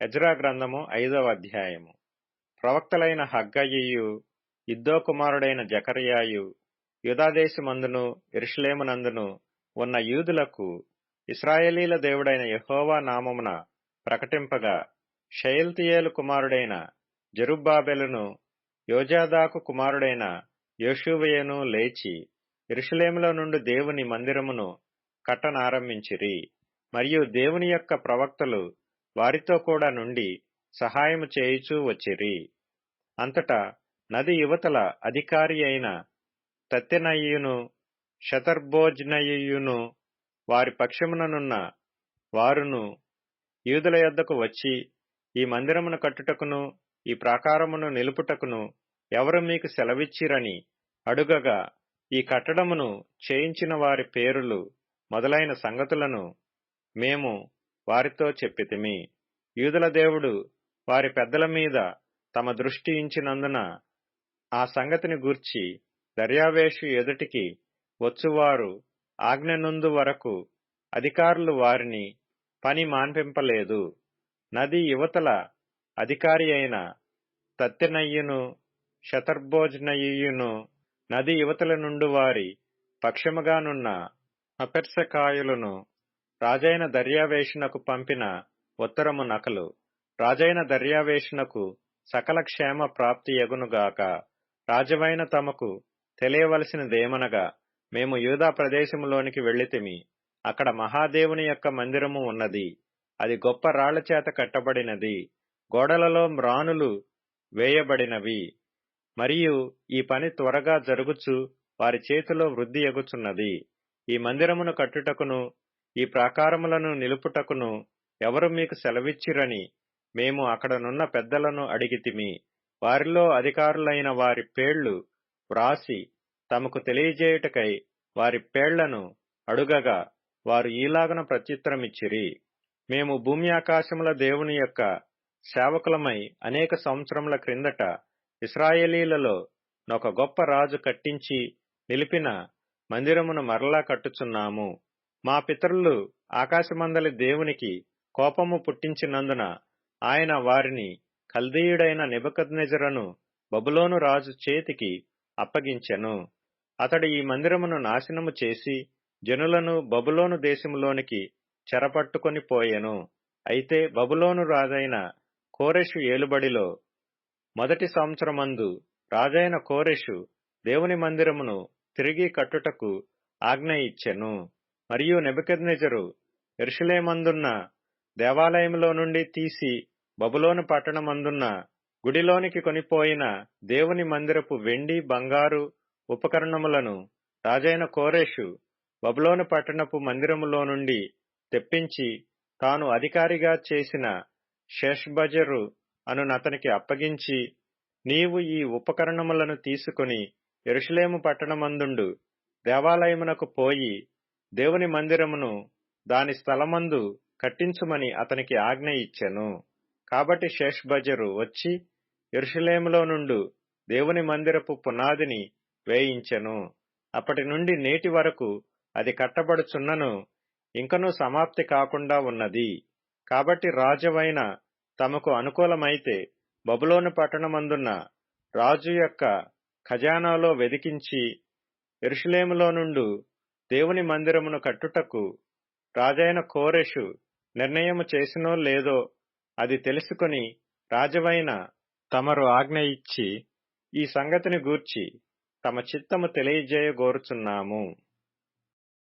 Ezra గ్రంథము 5వ అధ్యాయము. ప్రవక్తలైన హగ్గయియు, ఇద్దో కుమారుడైన జకర్యాయు, యూదాదేశమందును యెరూషలేమునందును ఉన్న యూదులకు ఇశ్రాయేలీల దేవుడైన యెహోవా నామమున ప్రకటింపగా, షయల్తీయేలు కుమారుడైన జెరుబ్బాబెలును, యోజాదాకు కుమారుడైన యోషువయును లేచి యెరూషలేములో నుండి దేవుని మందిరమును కట్టనారంభించిరి. మరియు దేవుని యొక్క ప్రవక్తలు వారితో కూడా నుండి సహాయము చేయుచూ వచ్చిరి. అంతటా నది యువతల అధికారి అయిన తత్తెనయియును షెతర్బోజ్నయియును వారి పక్షముననున్న వారును యూదుల యొద్దకు వచ్చి, ఈ మందిరమును కట్టుటకును ఈ ప్రాకారమును నిలుపుటకును ఎవరు మీకు సెలవిచ్చిరని అడుగగా, ఈ కట్టడమును చేయించిన వారి పేరులు మొదలైన సంగతులను మేము వారితో చెప్పితిమి. యూదుల దేవుడు వారి పెద్దల మీద తమ దృష్టి ఉంచినందున ఆ సంగతిని గూర్చి దర్యావేషు ఎదుటికి వచ్చువారు ఆజ్ఞ వరకు అధికారులు వారిని పని మాన్పింపలేదు. నది యువతల అధికారి అయిన తత్తెనయ్యును షెతర్బోజ్నయియును నది యువతల నుండి వారి పక్షముగానున్న అపెర్సకాయులను రాజైన దర్యావేషునకు పంపిన ఉత్తరము నకలు. రాజైన దర్యావేషునకు సకల క్షేమ ప్రాప్తి యగునుగాక. రాజవైన తమకు తెలియవలసినదేమనగా, మేము యూదా ప్రదేశములోనికి వెళ్ళితిమి. అక్కడ మహాదేవుని యొక్క మందిరము ఉన్నది. అది గొప్ప రాళ్ల చేత కట్టబడినది. గోడలలో మ్రానులు వేయబడినవి. మరియు ఈ పని త్వరగా జరుగుచు వారి చేతిలో వృద్ధి ఎగుచున్నది. ఈ మందిరమును కట్టుటకును ఈ ప్రాకారములను నిలుపుటకును ఎవరు మీకు సెలవిచ్చిరని మేము అక్కడనున్న పెద్దలను అడిగితిమి. వారిలో అధికారులైన వారి పేళ్లు వ్రాసి తమకు తెలియజేయుటకై వారి పేళ్లను అడుగగా, వారు ఈలాగున ప్రత్యుత్తరమిచ్చిరి. మేము భూమి ఆకాశముల దేవుని యొక్క సేవకులమై అనేక సంవత్సరముల క్రిందట ఇశ్రాయేలీలలో నొక గొప్ప రాజు కట్టించి నిలిపిన మందిరమును మరలా కట్టుచున్నాము. మా పితరులు ఆకాశమందలి దేవునికి కోపము పుట్టించినందున ఆయన వారిని కల్దీయుడైన నెబుకద్నెజరును బబులోను రాజు చేతికి అప్పగించెను. అతడు ఈ మందిరమును నాశనము చేసి జనులను బబులోను దేశములోనికి చెరపట్టుకొని పోయెను. అయితే బబులోను రాజైన కోరెషు ఏలుబడిలో మొదటి సంవత్సరమందు రాజైన కోరెషు దేవుని మందిరమును తిరిగి కట్టుటకు ఆజ్ఞ ఇచ్చెను. మరియు నెబుకద్నెజరు యెరూషలేమందున్న దేవాలయములో నుండి తీసి బబులోను పట్టణమందున్న గుడిలోనికి కొనిపోయిన దేవుని మందిరపు వెండి బంగారు ఉపకరణములను రాజైన కోరెషు బబులోను పట్టణపు మందిరములో నుండి తెప్పించి తాను అధికారిగా చేసిన షేష్బజరు అనునతనికి అప్పగించి, నీవు ఈ ఉపకరణములను తీసుకుని యెరూషలేము పట్టణమందుండు దేవాలయమునకు పోయి దేవుని మందిరమును దాని స్థలమందు కట్టించుమని అతనికి ఆజ్ఞ ఇచ్చెను. కాబట్టి షేష్బజరు వచ్చి యెరూషలేములో నుండు దేవుని మందిరపు పునాదిని వేయించెను. అప్పటి నుండి నేటి వరకు అది కట్టబడుచున్నను, ఇంకనూ సమాప్తి కాకుండా ఉన్నది. కాబట్టి రాజవైన తమకు అనుకూలమైతే బబులోను పట్టణమందున్న రాజు యొక్క ఖజానాలో వెదికించి యెరూషలేములో నుండు దేవుని మందిరమును కట్టుటకు రాజైన కోరెషు నిర్ణయము చేసినో లేదో అది తెలుసుకొని రాజవైన తమరు ఆజ్ఞ ఇచ్చి ఈ సంగతిని గూర్చి తమ చిత్తము తెలియజేయగోరుచున్నాము.